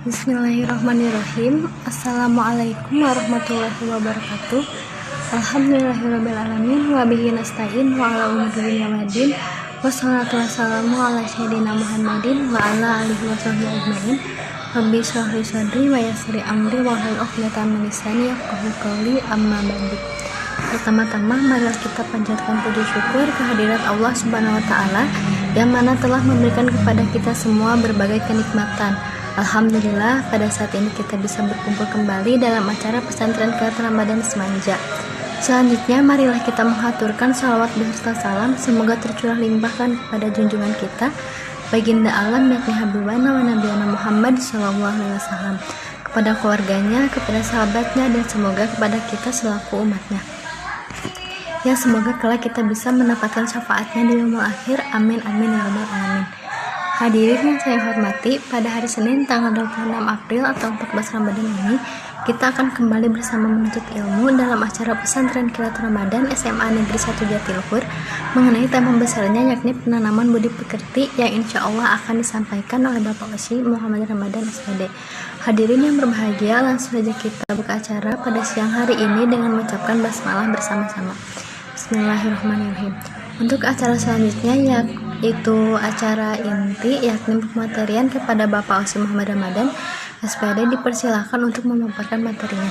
Bismillahirrahmanirrahim. Assalamualaikum warahmatullahi wabarakatuh. Alhamdulillahirrabbilalamin. Wabihi nasta'in wa ala umuri dunya waddin. Wassalatu wassalamu ala sayyidina Muhammadin wa ala alihi wa sahbihi ajmain. Rabbi shrah li sadri wa yassir li amri wahlul 'uqdatam min lisani yafqahu qawli, amma ba'du. Pertama-tama marilah kita panjatkan puji syukur kehadirat Allah Subhanahu wa taala yang mana telah memberikan kepada kita semua berbagai kenikmatan. Alhamdulillah pada saat ini kita bisa berkumpul kembali dalam acara pesantren kilat Ramadan Semanja. Selanjutnya marilah kita menghaturkan salawat beserta salam semoga tercurah limpahkan kepada junjungan kita baginda alam yakni Habibana wa Nabiyana Muhammad SAW, kepada keluarganya, kepada sahabatnya, dan semoga kepada kita selaku umatnya. Ya, semoga kelak kita bisa mendapatkan syafaatnya di yaumul akhir. Amin amin ya rabbal alamin. Hadirin yang saya hormati, pada hari Senin tanggal 26 April atau 14 Ramadan ini, kita akan kembali bersama menuntut ilmu dalam acara pesantren kilat Ramadan SMA Negeri 1 Jatiluhur mengenai tema besarnya yakni penanaman budi pekerti yang insya Allah akan disampaikan oleh Bapak Osi Muhammad Ramadan SPD. Hadirin yang berbahagia, langsung saja kita buka acara pada siang hari ini dengan mengucapkan basmalah bersama-sama. Bismillahirrahmanirrahim. Untuk acara selanjutnya yaitu acara inti yakni pematerian kepada Bapak Osi Muhammad Ramadan SPD, dipersilakan untuk memaparkan materinya.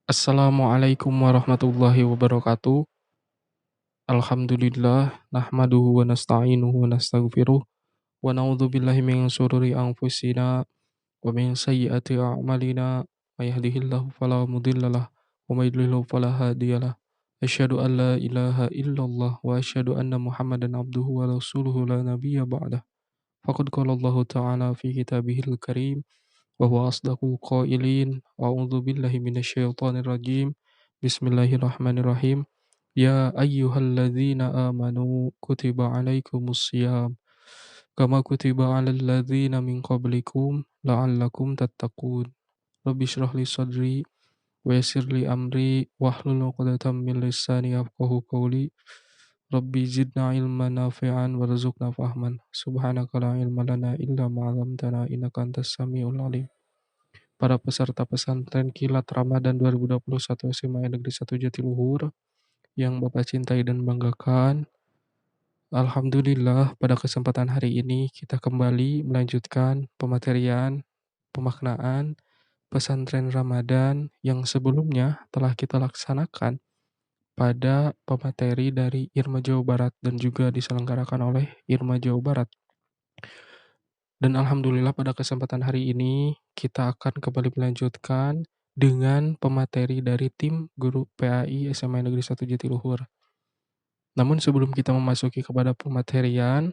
Assalamualaikum warahmatullahi wabarakatuh. Alhamdulillah nahmaduhu wa nasta'inuhu wa nastaghfiruh wa na'udzu billahi min shururi anfusina wa min sayyiati a'malina. May yahdihillahu fala mudhillalah wa may yudlilhu fala hadiyalah. Asyhadu an la ilaha illallah wa asyhadu anna Muhammadan abduhu wa rasuluhu la nabiyya ba'dah. Faqad qala Allah ta'ala fi kitabihil karim wa huwa asdaqul qailin. A'udzu billahi minasyaitonir rajim. Bismillahirrahmanirrahim. Ya ayyuhalladzina amanu kutiba alaikumus syiyam kama kutiba alal ladzina min qablikum la'allakum tattaqun. Rabbi shrah li sadri wa yassir li amri wahlul 'uqdatam min lisani yafqahu qawli. Rabbi zidna ilman nafi'an warzuqna fahman. Subhanaka la ilma lana illa ma 'allamtana innaka antas samiul alim. Para peserta pesantren kilat Ramadan 2021 SMA Negeri 1 Jatiluhur yang Bapak cintai dan banggakan, alhamdulillah pada kesempatan hari ini kita kembali melanjutkan pematerian pemaknaan pesantren Ramadan yang sebelumnya telah kita laksanakan pada pemateri dari IRMA Jawa Barat dan juga diselenggarakan oleh IRMA Jawa Barat. Dan alhamdulillah pada kesempatan hari ini kita akan kembali melanjutkan dengan pemateri dari tim guru PAI SMA Negeri 1 Jatiluhur. Namun sebelum kita memasuki kepada pematerian,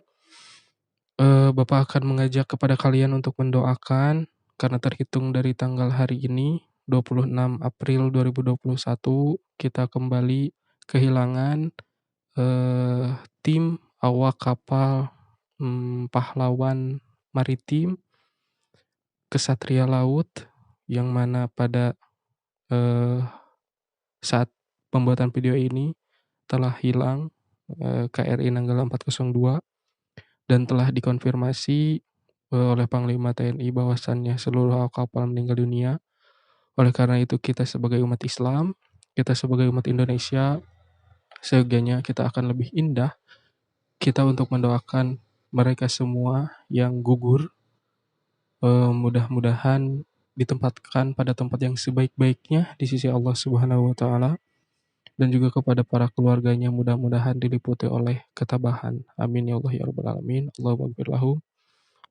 Bapak akan mengajak kepada kalian untuk mendoakan karena terhitung dari tanggal hari ini 26 April 2021 kita kembali kehilangan tim awak kapal pahlawan maritim Kesatria Laut yang mana pada saat pembuatan video ini telah hilang KRI Nanggala 402 dan telah dikonfirmasi oleh Panglima TNI bahwasannya seluruh awak kapal meninggal dunia. Oleh karena itu kita sebagai umat Islam, kita sebagai umat Indonesia, seyogianya kita akan lebih indah kita untuk mendoakan mereka semua yang gugur. Mudah-mudahan ditempatkan pada tempat yang sebaik-baiknya di sisi Allah Subhanahu wa taala, dan juga kepada para keluarganya mudah-mudahan diliputi oleh ketabahan. Amin ya Allah ya rabbal alamin. Allahumma ighfir lahum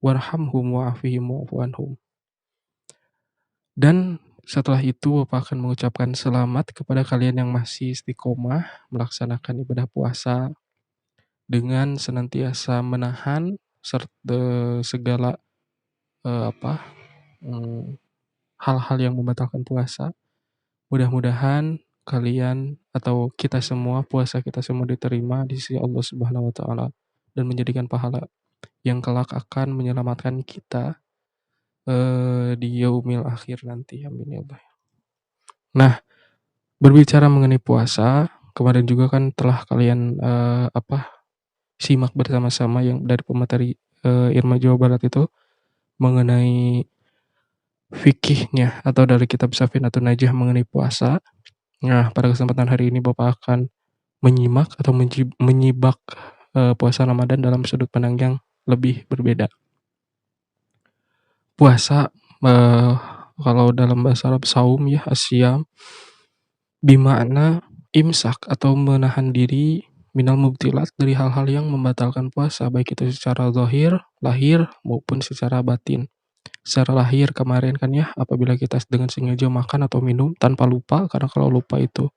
warhamhum wa'afihim wa'fu anhum. Dan setelah itu Bapak akan mengucapkan selamat kepada kalian yang masih istiqomah melaksanakan ibadah puasa dengan senantiasa menahan serta segala hal-hal yang membatalkan puasa. Mudah-mudahan kalian atau kita semua, puasa kita semua diterima di sisi Allah Subhanahu wa taala dan menjadikan pahala yang kelak akan menyelamatkan kita di yaumil akhir nanti. Amin ya Allah. Nah, berbicara mengenai puasa, kemarin juga kan telah kalian simak bersama-sama yang dari pemateri Irma Jawa Barat itu mengenai fikihnya atau dari kitab Safinatun Najah mengenai puasa. Nah, pada kesempatan hari ini Bapak akan menyimak atau menyibak puasa Ramadan dalam sudut pandang yang lebih berbeda. Puasa kalau dalam bahasa Arab saum ya asyam bima'na imsak atau menahan diri minal mubtilat dari hal-hal yang membatalkan puasa baik itu secara zahir, lahir maupun secara batin. Secara lahir kemarin kan ya apabila kita dengan sengaja makan atau minum tanpa lupa karena kalau lupa itu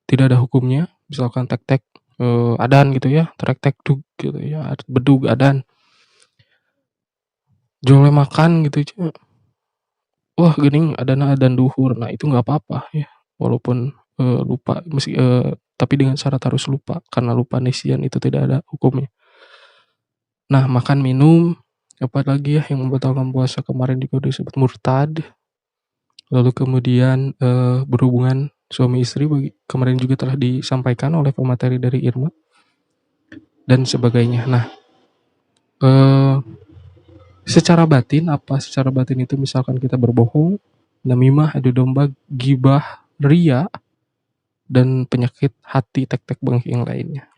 tidak ada hukumnya misalkan tek-tek adan gitu ya tek-tek dug gitu ya bedug adan jole makan gitu wah gini adan duhur nah itu nggak apa-apa ya walaupun lupa tapi dengan syarat harus lupa karena lupa nisyan itu tidak ada hukumnya. Nah makan minum apa lagi ya yang membatalkan puasa kemarin juga disebut murtad. Lalu kemudian berhubungan suami istri kemarin juga telah disampaikan oleh pemateri dari Irma dan sebagainya. Nah, secara batin apa? Secara batin itu misalkan kita berbohong, namimah, adu domba, gibah, ria, dan penyakit hati tek-tek bengki yang lainnya.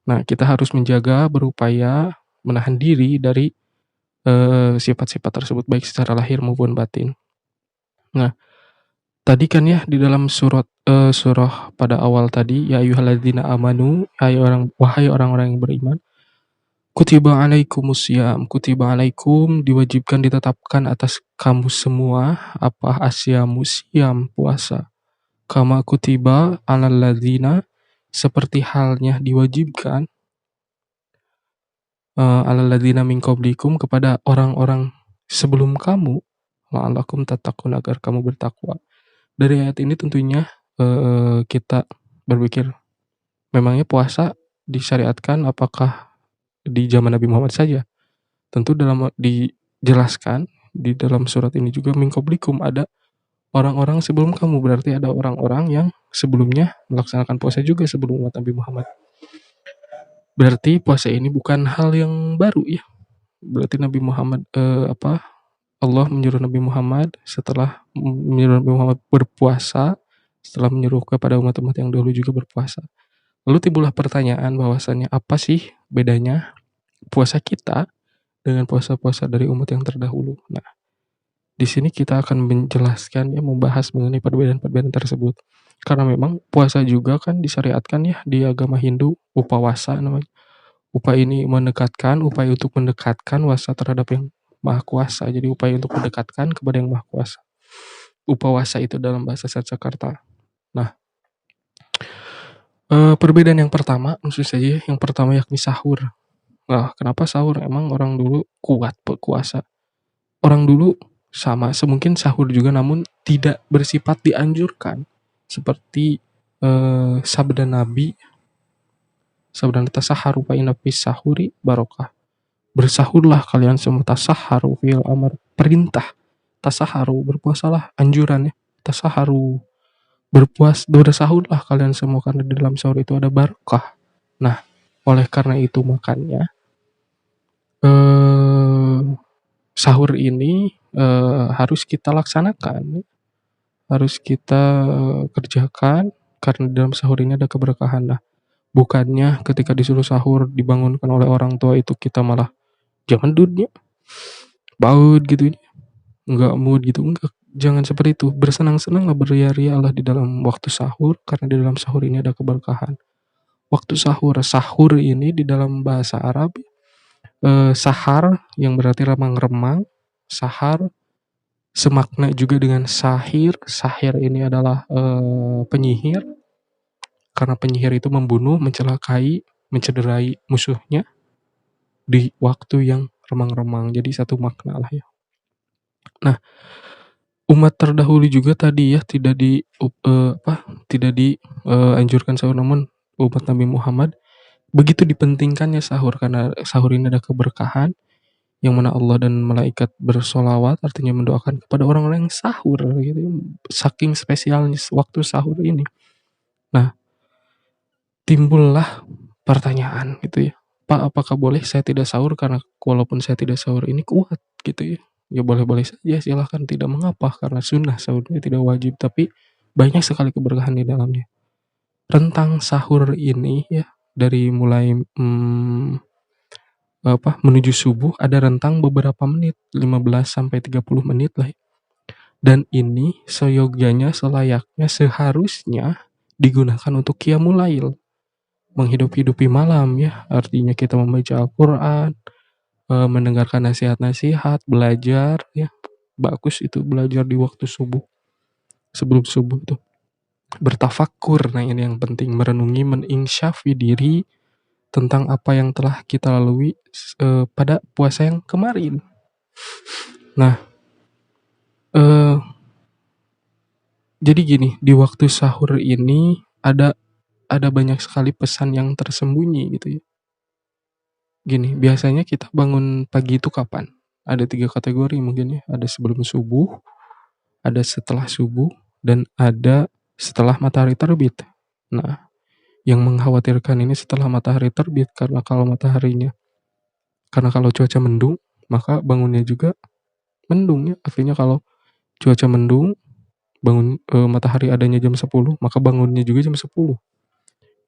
Nah, kita harus menjaga berupaya menahan diri dari sifat-sifat tersebut baik secara lahir maupun batin. Nah, tadi kan ya di dalam surah pada awal tadi ya ayyuhalladzina amanu wahai orang-orang yang beriman kutiba alaikumusiyam kutiba alaikum diwajibkan ditetapkan atas kamu semua apa asyamu siyam puasa kama kutiba alal ladzina seperti halnya diwajibkan alal ladzina min qablikum kepada orang-orang sebelum kamu la'allakum tattaqun agar kamu bertakwa. Dari ayat ini tentunya kita berpikir memangnya puasa disyariatkan apakah di zaman Nabi Muhammad saja? Tentu dijelaskan di dalam surat ini juga min qablikum ada orang-orang sebelum kamu berarti ada orang-orang yang sebelumnya melaksanakan puasa juga sebelum umat Nabi Muhammad. Berarti puasa ini bukan hal yang baru ya. Berarti Nabi Muhammad Allah menyuruh Nabi Muhammad setelah menyuruh Nabi Muhammad berpuasa setelah menyuruh kepada umat-umat yang dahulu juga berpuasa. Lalu timbullah pertanyaan bahwasannya apa sih bedanya puasa kita dengan puasa-puasa dari umat yang terdahulu. Nah, di sini kita akan menjelaskan ya membahas mengenai perbedaan-perbedaan tersebut. Karena memang puasa juga kan disyariatkan ya di agama Hindu upawasa namanya. Upaya untuk mendekatkan wasa terhadap yang Maha Kuasa. Jadi upaya untuk mendekatkan kepada yang Maha Kuasa. Upawasa itu dalam bahasa Sanskerta. Nah, perbedaan yang pertama, maksud saja yang pertama yakni sahur. Nah, kenapa sahur? Emang orang dulu kuat puasa. Orang dulu sama semungkin sahur juga namun tidak bersifat dianjurkan. Seperti sabda Nabi sabda tasaharu fa inna fis sahuri barokah. Bersahurlah kalian semua tasaharu fil amar perintah. Tasaharu berpuasalah anjuran ya. Tasaharu bersahurlah kalian semua karena di dalam sahur itu ada barokah. Nah, oleh karena itu makanya sahur ini harus kita laksanakan, harus kita kerjakan karena di dalam sahur ini ada keberkahan. Nah, bukannya ketika disuruh sahur dibangunkan oleh orang tua itu kita malah jangan dunia baut gitu nggak mood gitu enggak jangan seperti itu bersenang-senanglah beria-ria Allah di dalam waktu sahur karena di dalam sahur ini ada keberkahan. Waktu sahur ini di dalam bahasa Arab sahar yang berarti remang-remang, sahar semakna juga dengan sahir. Sahir ini adalah penyihir karena penyihir itu membunuh, mencelakai, mencederai musuhnya di waktu yang remang-remang. Jadi satu makna lah ya. Nah, umat terdahulu juga tadi ya tidak dianjurkan sahur namun umat Nabi Muhammad begitu dipentingkannya sahur karena sahur ini ada keberkahan yang mana Allah dan malaikat bersolawat artinya mendoakan kepada orang-orang yang sahur gitu. Saking spesialnya waktu sahur ini. Nah, timbullah pertanyaan gitu ya. Pak, apakah boleh saya tidak sahur karena walaupun saya tidak sahur ini kuat gitu ya. Ya boleh-boleh saja, silahkan, tidak mengapa karena sunnah sahurnya tidak wajib, tapi banyak sekali keberkahan di dalamnya. Rentang sahur ini ya dari mulai menuju subuh ada rentang beberapa menit, 15 sampai 30 menit lah. Dan ini seyogyanya, selayaknya, seharusnya digunakan untuk qiyamul lail, menghidup-hidupi malam ya. Artinya kita membaca Al-Qur'an, mendengarkan nasihat-nasihat, belajar ya. Bagus itu belajar di waktu subuh, sebelum subuh itu. Bertafakkur, nah ini yang penting, merenungi, meninsyafi diri tentang apa yang telah kita lalui pada puasa yang kemarin. Nah, jadi gini, di waktu sahur ini ada banyak sekali pesan yang tersembunyi gitu ya. Gini, biasanya kita bangun pagi itu kapan? Ada 3 kategori mungkin ya. Ada sebelum subuh, ada setelah subuh, dan ada setelah matahari terbit. Nah, yang mengkhawatirkan ini setelah matahari terbit, karena kalau cuaca mendung, maka bangunnya juga mendung ya. Artinya kalau cuaca mendung, matahari adanya jam 10, maka bangunnya juga jam 10.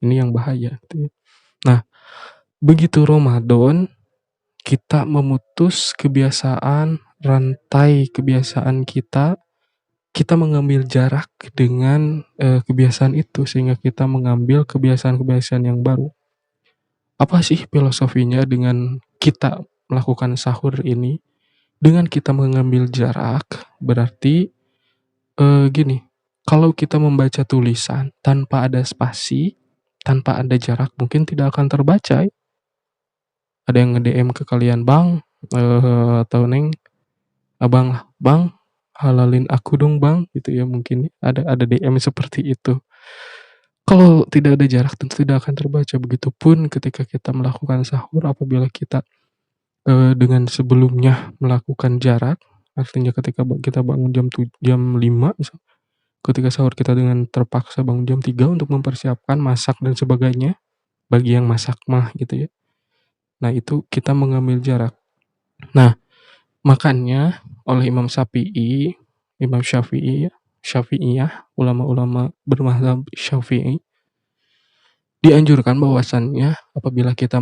Ini yang bahaya gitu ya. Nah, begitu Ramadan, kita memutus kebiasaan, rantai kebiasaan kita mengambil jarak dengan kebiasaan itu, sehingga kita mengambil kebiasaan-kebiasaan yang baru. Apa sih filosofinya dengan kita melakukan sahur ini? Dengan kita mengambil jarak, berarti gini, kalau kita membaca tulisan tanpa ada spasi, tanpa ada jarak, mungkin tidak akan terbaca. Ada yang nge-DM ke kalian, "Bang, atau Neng, abang lah, Bang, halalin aku dong Bang," gitu ya, mungkin ada DM seperti itu. Kalau tidak ada jarak tentu tidak akan terbaca. Begitupun ketika kita melakukan sahur, apabila kita dengan sebelumnya melakukan jarak, artinya ketika kita bangun jam 5 misal, ketika sahur kita dengan terpaksa bangun jam 3 untuk mempersiapkan masak dan sebagainya, bagi yang masak mah gitu ya. Nah, itu kita mengambil jarak. Nah, makanya oleh Imam Syafi'iyah, ulama-ulama bermazhab Syafi'i, dianjurkan bahwasannya apabila kita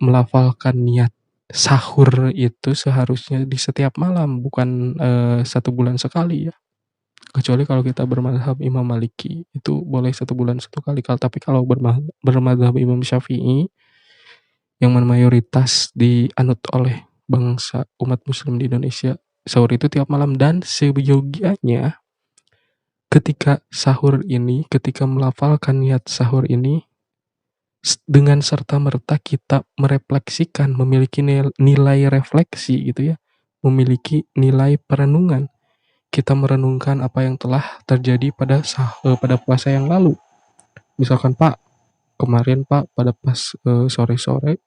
melafalkan niat sahur itu seharusnya di setiap malam, bukan 1 bulan sekali ya. Kecuali kalau kita bermazhab Imam Maliki, itu boleh 1 bulan 1 kali. Tapi kalau bermazhab Imam Syafi'i, yang mayoritas dianut oleh bangsa umat muslim di Indonesia, sahur itu tiap malam. Dan seyogianya ketika melafalkan niat sahur ini, dengan serta-merta kita merefleksikan, memiliki nilai refleksi gitu ya, memiliki nilai perenungan. Kita merenungkan apa yang telah terjadi pada puasa yang lalu. Misalkan, Pak, kemarin Pak pada pas sore-sore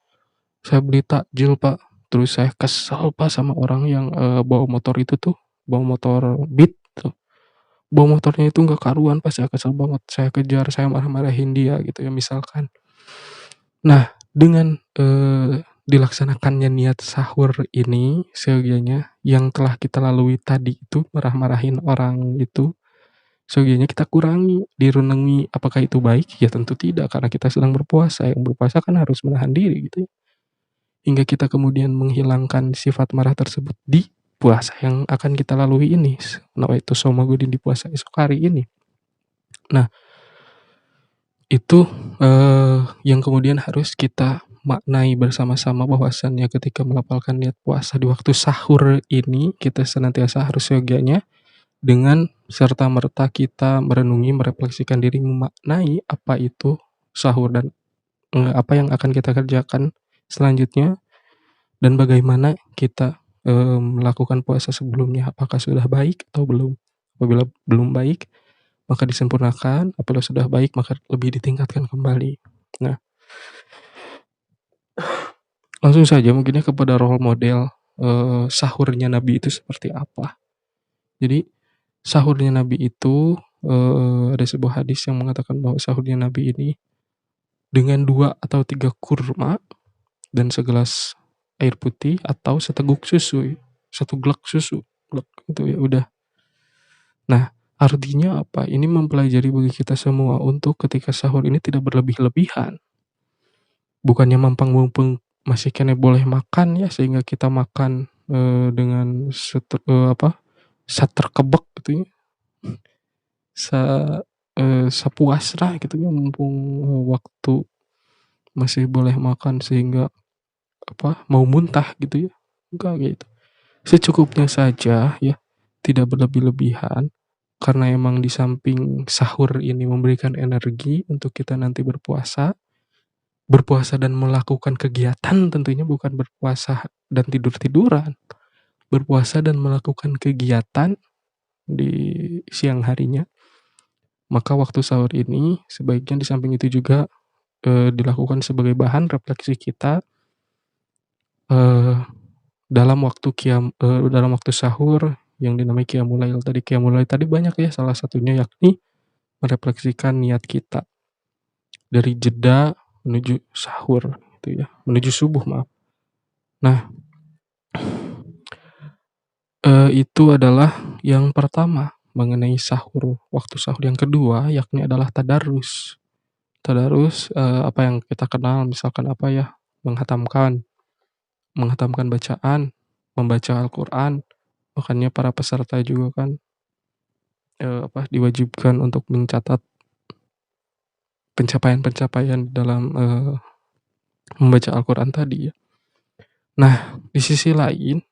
saya beli takjil Pak, terus saya kesal Pak sama orang yang bawa motor itu tuh, bawa motor Beat tuh. Bawa motornya itu nggak karuan Pak, saya kesel banget, saya kejar, saya marah-marahin dia gitu ya misalkan. Nah, dengan dilaksanakannya niat sahur ini, seyogianya yang telah kita lalui tadi itu, marah-marahin orang itu, seyogianya kita kurangi, direnungi. Apakah itu baik? Ya tentu tidak, karena kita sedang berpuasa. Yang berpuasa kan harus menahan diri gitu ya. Hingga kita kemudian menghilangkan sifat marah tersebut di puasa yang akan kita lalui ini. Nawaitu shauma ghadin, di puasa esok hari ini. Nah, itu yang kemudian harus kita maknai bersama-sama, bahwasannya ketika melafalkan niat puasa di waktu sahur ini, kita senantiasa harus yogyanya dengan serta-merta kita merenungi, merefleksikan diri, memaknai apa itu sahur dan apa yang akan kita kerjakan selanjutnya, dan bagaimana kita melakukan puasa sebelumnya, apakah sudah baik atau belum. Apabila belum baik, maka disempurnakan. Apabila sudah baik, maka lebih ditingkatkan kembali. Nah, langsung saja mungkinnya kepada role model sahurnya Nabi itu seperti apa. Jadi sahurnya Nabi itu ada sebuah hadis yang mengatakan bahwa sahurnya Nabi ini dengan 2 atau 3 kurma dan segelas air putih atau seteguk susu, satu glek susu, glek itu ya udah. Nah, artinya apa? Ini mempelajari bagi kita semua untuk ketika sahur ini tidak berlebih-lebihan. Bukannya mampang-mumpung masih kena boleh makan ya sehingga kita makan dengan saterkebek gitu ya. Sa Sapuasna gitu ya mumpung waktu masih boleh makan sehingga mau muntah gitu ya. Enggak gitu. Secukupnya saja ya, tidak berlebih-lebihan karena emang di samping sahur ini memberikan energi untuk kita nanti berpuasa dan melakukan kegiatan, tentunya bukan berpuasa dan tidur-tiduran. Berpuasa dan melakukan kegiatan di siang harinya. Maka waktu sahur ini sebaiknya di samping itu juga dilakukan sebagai bahan refleksi kita dalam waktu sahur yang dinamai qiyamul lail tadi. Qiyamul lail tadi banyak ya, salah satunya yakni merefleksikan niat kita dari jeda menuju sahur gitu ya, menuju subuh maaf. Nah, itu adalah yang pertama mengenai sahur, waktu sahur. Yang kedua yakni adalah tadarus. Tadarus apa yang kita kenal misalkan menghatamkan bacaan, membaca Al-Qur'an. Makanya para peserta juga kan diwajibkan untuk mencatat pencapaian-pencapaian dalam membaca Al-Qur'an tadi ya. Nah, di sisi lain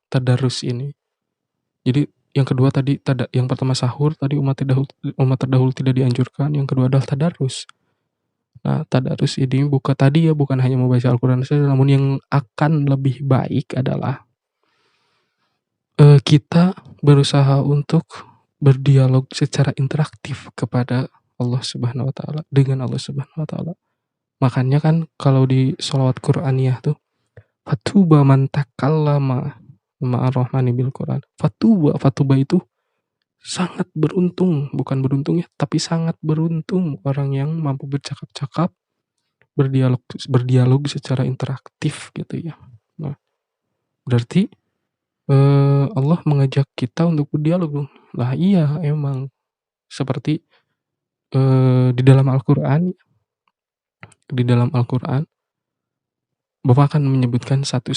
tadarus ini. Jadi yang kedua tadi yang pertama sahur tadi umat terdahulu tidak dianjurkan, yang kedua adalah tadarus. Nah, tadarus ini bukan hanya membaca Al-Qur'an saja, namun yang akan lebih baik adalah kita berusaha untuk berdialog secara interaktif kepada Allah Subhanahu wa taala, dengan Allah Subhanahu wa taala. Makanya kan kalau di sholawat Qur'aniyah tuh fatuba man takallama ma'ar rahmani bil Qur'an. Fatuba itu sangat beruntung, bukan beruntung ya, tapi sangat beruntung orang yang mampu bercakap-cakap, berdialog secara interaktif gitu ya. Nah, berarti Allah mengajak kita untuk berdialog dong. Lah iya emang seperti di dalam Al-Qur'an Bapak akan menyebutkan satu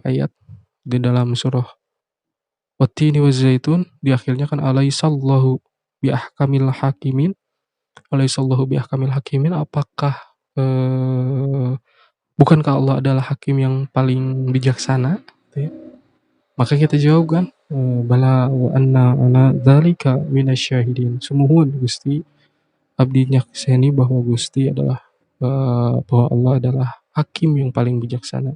ayat di dalam surah Wattini Wazaitun, di akhirnya kan alaisallahu bi ahkamil hakimin. Apakah bukankah Allah adalah hakim yang paling bijaksana gitu ya? Maka kita jawab kan bala wa anna ala dzalika minasyahidin. Sumuhun Gusti abdi nyakseni bahwa Gusti adalah bahwa Allah adalah hakim yang paling bijaksana.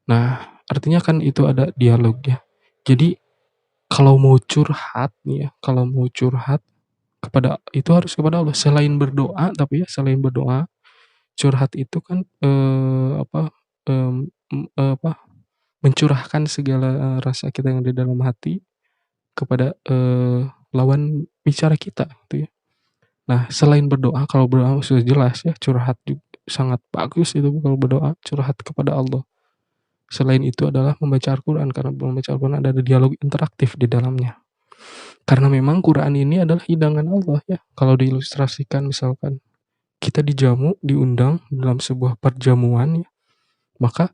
Nah, artinya kan itu ada dialog ya. Jadi kalau mau curhat kepada itu harus kepada Allah, selain berdoa. Tapi ya selain berdoa, curhat itu kan mencurahkan segala rasa kita yang di dalam hati kepada lawan bicara kita gitu ya. Nah, selain berdoa, kalau berdoa sudah jelas ya, curhat juga sangat bagus itu kalau berdoa, curhat kepada Allah. Selain itu adalah membaca Al-Qur'an, karena membaca Al-Qur'an ada dialog interaktif di dalamnya. Karena memang Quran ini adalah hidangan Allah ya. Kalau diilustrasikan misalkan kita diundang dalam sebuah perjamuan ya, maka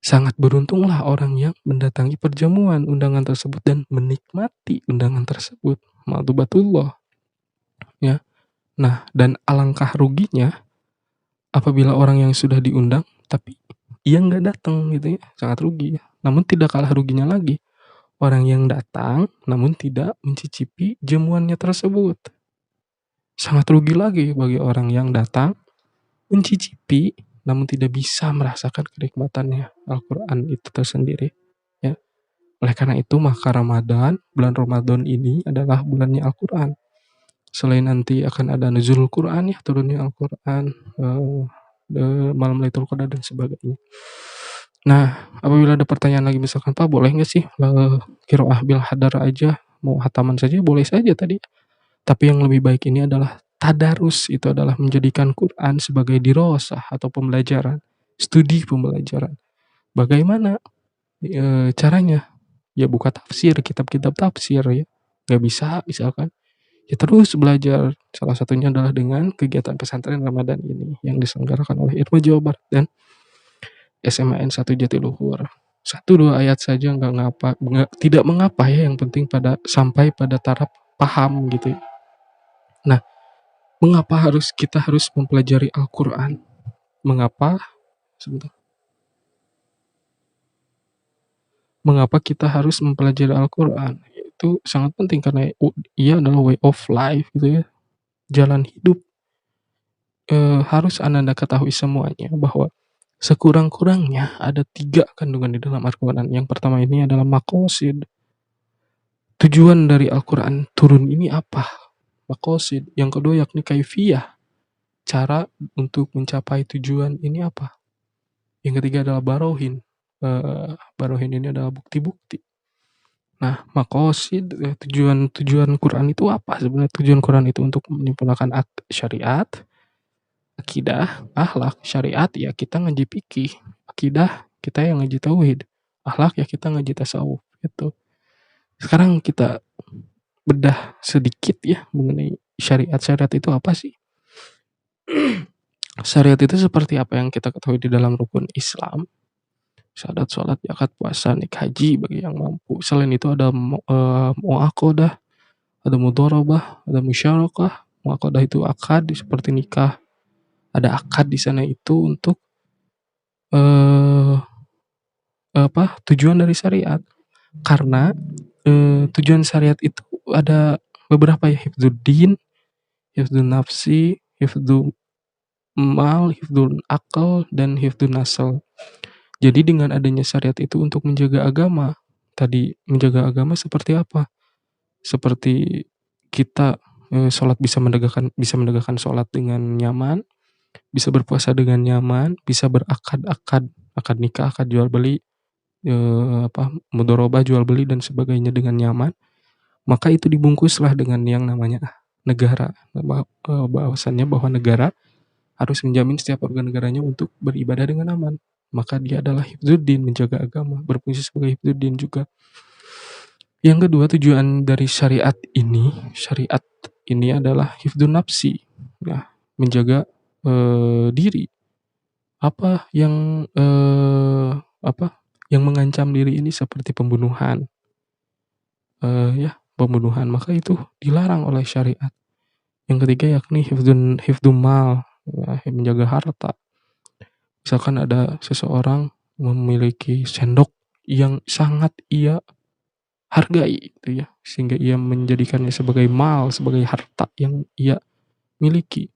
sangat beruntunglah orang yang mendatangi perjamuan undangan tersebut dan menikmati undangan tersebut. Ma'dubatullah. Ya. Nah, dan alangkah ruginya apabila orang yang sudah diundang tapi ia nggak datang gitu ya. Sangat rugi ya. Namun tidak kalah ruginya lagi orang yang datang namun tidak mencicipi jamuannya tersebut. Sangat rugi lagi bagi orang yang datang mencicipi namun tidak bisa merasakan kenikmatannya Al-Qur'an itu tersendiri ya. Oleh karena itu maka bulan Ramadan ini adalah bulannya Al-Qur'an. Selain nanti akan ada nuzulul Qur'an ya, turunnya Al-Qur'an, malam Lailatul Qadar dan sebagainya. Nah, apabila ada pertanyaan lagi misalkan Pak boleh nggak sih qiraah bil hadar aja, mau hataman saja boleh saja tadi. Tapi yang lebih baik ini adalah tadarus itu adalah menjadikan Quran sebagai dirosah atau pembelajaran, studi pembelajaran. Bagaimana caranya? Ya buka tafsir, kitab-kitab tafsir ya. Gak bisa misalkan. Ya terus belajar. Salah satunya adalah dengan kegiatan pesantren Ramadan ini yang diselenggarakan oleh IRMA Jawa Barat dan SMAN 1 Jatiluhur. 1-2 ayat saja tidak mengapa ya, yang penting sampai pada taraf paham gitu ya. Nah, mengapa kita harus mempelajari Al-Quran? Mengapa? Sebentar. Mengapa kita harus mempelajari Al-Quran? Itu sangat penting karena ia adalah way of life gitu ya. Jalan hidup. Harus Anda ketahui semuanya bahwa sekurang-kurangnya ada 3 kandungan di dalam Al-Quran. Yang pertama ini adalah maqasid. Tujuan dari Al-Quran turun ini apa? Maqasid. Yang kedua yakni kaifiyah. Cara untuk mencapai tujuan ini apa? Yang ketiga adalah barohin. Barohin ini adalah bukti-bukti. Nah, maqasid, tujuan Quran itu apa? Sebenarnya tujuan Quran itu untuk menyempurnakan syariat, akidah, akhlak. Syariat ya kita ngaji fikih, akidah kita yang ngaji tauhid, akhlak ya kita ngaji tasawuf gitu. Sekarang kita bedah sedikit ya mengenai syariat. Syariat itu apa sih? Syariat itu seperti apa yang kita ketahui di dalam rukun Islam. Syahadat, sholat, zakat, puasa, nikah, haji bagi yang mampu. Selain itu ada muaqadah, ada mudharabah, ada musyarakah. Muaqadah itu akad seperti nikah. Ada akad di sana itu untuk tujuan dari syariat. Karena tujuan syariat itu ada beberapa ya, hifdzuddin, hifdzun nafsi, hifdzul mal, hifdzul akal, dan hifdzun nasl. Jadi dengan adanya syariat itu untuk menjaga agama. Tadi menjaga agama seperti apa? Seperti kita sholat bisa menegakkan sholat dengan nyaman, bisa berpuasa dengan nyaman, bisa akad nikah, akad jual beli, mudharabah jual beli dan sebagainya dengan nyaman. Maka itu dibungkuslah dengan yang namanya negara. Bahwasannya bahwa negara harus menjamin setiap warga negaranya untuk beribadah dengan aman. Maka dia adalah hifdzuddin, menjaga agama, berfungsi sebagai hifdzuddin juga. Yang kedua, tujuan dari syariat ini adalah hifdzun nafsi. Nah, menjaga diri. Apa yang mengancam diri ini seperti pembunuhan. Pembunuhan, maka itu dilarang oleh syariat. Yang ketiga yakni hifdzun mal, menjaga harta. Misalkan ada seseorang memiliki sendok yang sangat ia hargai gitu ya, sehingga ia menjadikannya sebagai mal, sebagai harta yang ia miliki.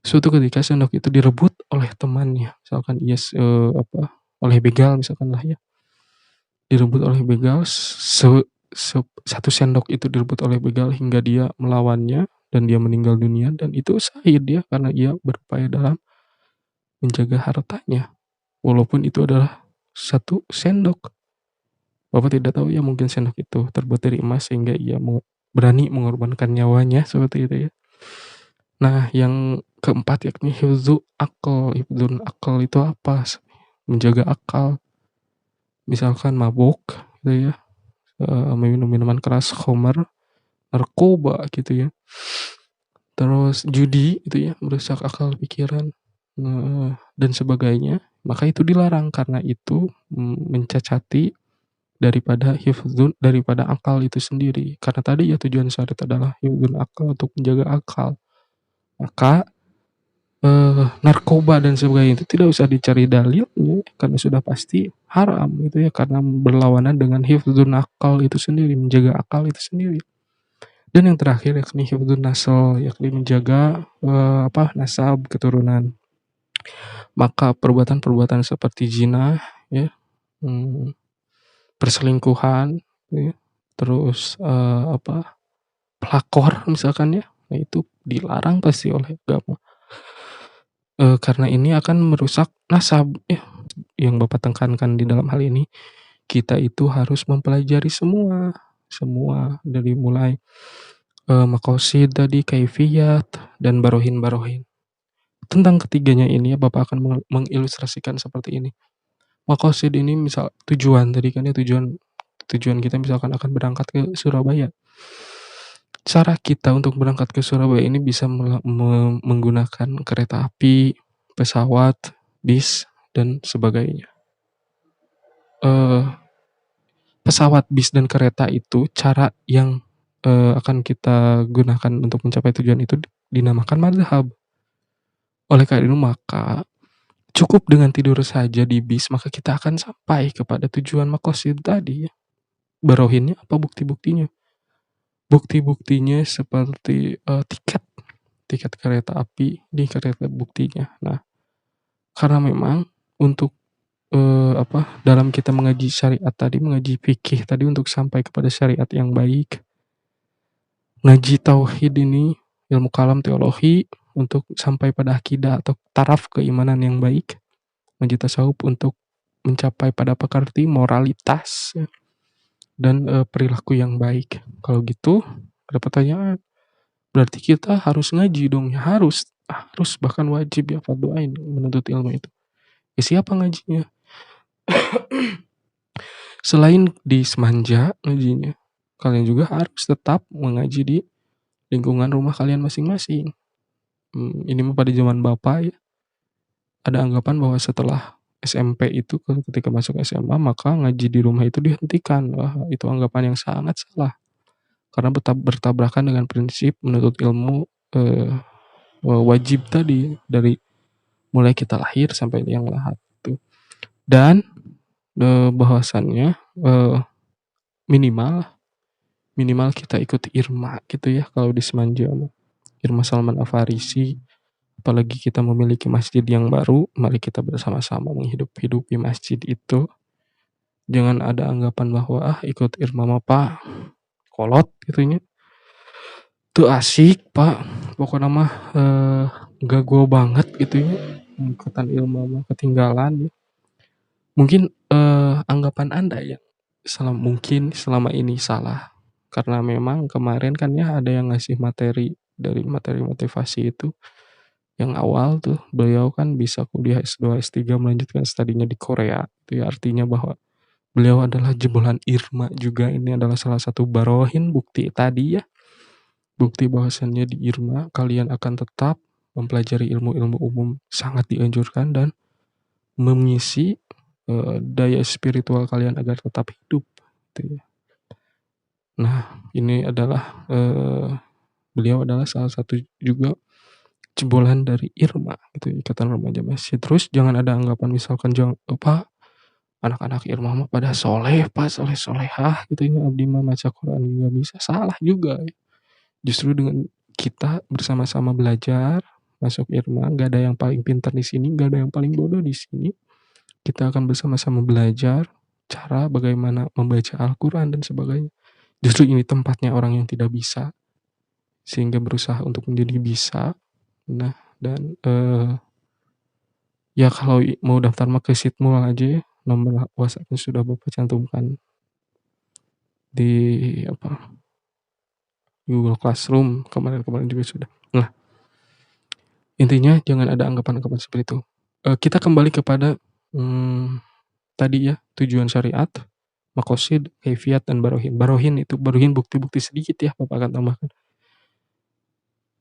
Suatu ketika sendok itu direbut oleh temannya, misalkan ia oleh begal misalkan lah ya, direbut oleh begal, satu sendok itu direbut oleh begal hingga dia melawannya dan dia meninggal dunia, dan itu syahid dia karena ia berupaya dalam menjaga hartanya, walaupun itu adalah satu sendok. Bapak tidak tahu ya, mungkin sendok itu terbuat dari emas sehingga ia berani mengorbankan nyawanya seperti itu ya. Nah, yang keempat yakni hifdzun akal. Hifdzun akal itu apa? Menjaga akal. Misalkan mabuk gitu ya, minum minuman keras, khamar, narkoba gitu ya. Terus judi itu ya, merusak akal pikiran dan sebagainya. Maka itu dilarang karena itu mencacati daripada akal itu sendiri. Karena tadi ya tujuan syariat adalah hifdzun akal, untuk menjaga akal. Maka narkoba dan sebagainya itu tidak usah dicari dalilnya karena sudah pasti haram gitu ya, karena berlawanan dengan hifdzun akal itu sendiri, menjaga akal itu sendiri. Dan yang terakhir yakni hifdzun nasl, yakni menjaga nasab, keturunan. Maka perbuatan-perbuatan seperti zina ya, perselingkuhan ya, terus pelakor misalkan ya, nah itu dilarang pasti oleh agama. Karena ini akan merusak nasab ya. Yang Bapak tekankan di dalam hal ini, kita itu harus mempelajari semua dari mulai Maqasid tadi, kaifiyat, dan barohin. Tentang ketiganya ini Bapak akan mengilustrasikan seperti ini. Maqasid ini misal tujuan tadi kan ya, tujuan kita misalkan akan berangkat ke Surabaya. Cara kita untuk berangkat ke Surabaya ini bisa menggunakan kereta api, pesawat, bis, dan sebagainya. Pesawat, bis, dan kereta itu cara yang akan kita gunakan untuk mencapai tujuan itu dinamakan madhab. Oleh karena itu maka cukup dengan tidur saja di bis maka kita akan sampai kepada tujuan maqasid tadi. Barohinnya apa bukti-buktinya? Bukti-buktinya seperti tiket kereta api di kereta buktinya. Nah, karena memang untuk dalam kita mengaji syariat tadi, mengaji fikih tadi untuk sampai kepada syariat yang baik, ngaji tauhid ini, ilmu kalam teologi untuk sampai pada akidah atau taraf keimanan yang baik, ngaji tasawuf untuk mencapai pada pekerti moralitas dan perilaku yang baik. Kalau gitu ada pertanyaan, berarti kita harus ngaji dong ya? Harus bahkan wajib ya, fardu'ain menuntut ilmu itu. Ya siapa ngajinya? Selain di Semanja ngajinya, kalian juga harus tetap mengaji di lingkungan rumah kalian masing-masing. Ini mah pada zaman Bapak ya, ada anggapan bahwa setelah SMP itu ketika masuk SMA maka ngaji di rumah itu dihentikan. Wah, itu anggapan yang sangat salah. Karena bertabrakan dengan prinsip menuntut ilmu wajib tadi dari mulai kita lahir sampai yang lahat itu. Dan bahwasannya minimal kita ikut irma gitu ya kalau di Semanja, Irma Salman Al-Farisi. Apalagi kita memiliki masjid yang baru, mari kita bersama-sama menghidupi masjid itu. Jangan ada anggapan bahwa ikut irma mah Pak kolot gitunya. Tuh asik Pak, pokoknya mah gak gue banget gitu ya. Ikutan ilmu mah ketinggalan ya. Mungkin anggapan Anda ya selama ini salah. Karena memang kemarin kan ya ada yang ngasih materi dari materi motivasi itu. Yang awal tuh beliau kan bisa kuliah S2, S3 melanjutkan studinya di Korea. Itu ya artinya bahwa beliau adalah jebolan Irma juga. Ini adalah salah satu barohin bukti tadi ya. Bukti bahwasannya di Irma kalian akan tetap mempelajari ilmu-ilmu umum sangat dianjurkan dan mengisi daya spiritual kalian agar tetap hidup. Gitu ya. Nah, ini adalah beliau adalah salah satu juga jebolan dari Irma gitu, Ikatan Remaja Masjid. Terus jangan ada anggapan misalkan Pak anak-anak Irma mah pada soleh Pak, solehah gitu ya, abdi mah maca Quran juga bisa. Salah juga ya. Justru dengan kita bersama-sama belajar masuk Irma, gak ada yang paling pintar di sini, gak ada yang paling bodoh di sini. Kita akan bersama-sama belajar cara bagaimana membaca Al-Quran dan sebagainya. Justru ini tempatnya orang yang tidak bisa, sehingga berusaha untuk menjadi bisa. Nah, dan ya kalau mau daftar mah ke Sitmul aja ya. Nomor WhatsApp-nya sudah Bapak cantumkan di Google Classroom kemarin juga sudah. Nah, intinya jangan ada anggapan-anggapan seperti itu. Kita kembali kepada tadi ya, tujuan syariat, maqasid, kaifiyat, dan barohin. Barohin bukti-bukti sedikit ya Bapak akan tambahkan.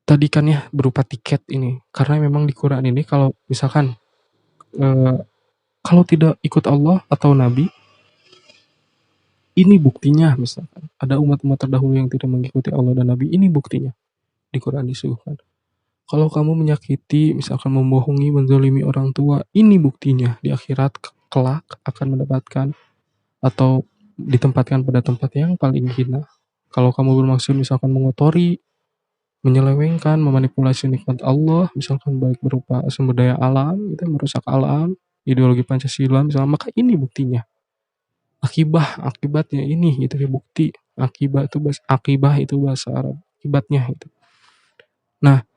Tadi kan ya berupa tiket ini, karena memang di Quran ini kalau misalkan kalau tidak ikut Allah atau Nabi, ini buktinya. Misalkan ada umat-umat terdahulu yang tidak mengikuti Allah dan Nabi, ini buktinya di Quran disuguhkan. Kalau kamu menyakiti, misalkan membohongi, menzalimi orang tua, ini buktinya di akhirat kelak akan mendapatkan atau ditempatkan pada tempat yang paling hina. Kalau kamu bermaksud misalkan mengotori, menyelewengkan, memanipulasi nikmat Allah, misalkan baik berupa sumber daya alam, gitu, merusak alam, ideologi Pancasila misalnya, maka ini buktinya. Akibatnya ini gitu ya, bukti. Akibah itu bahasa Arab, akibatnya itu. Nah,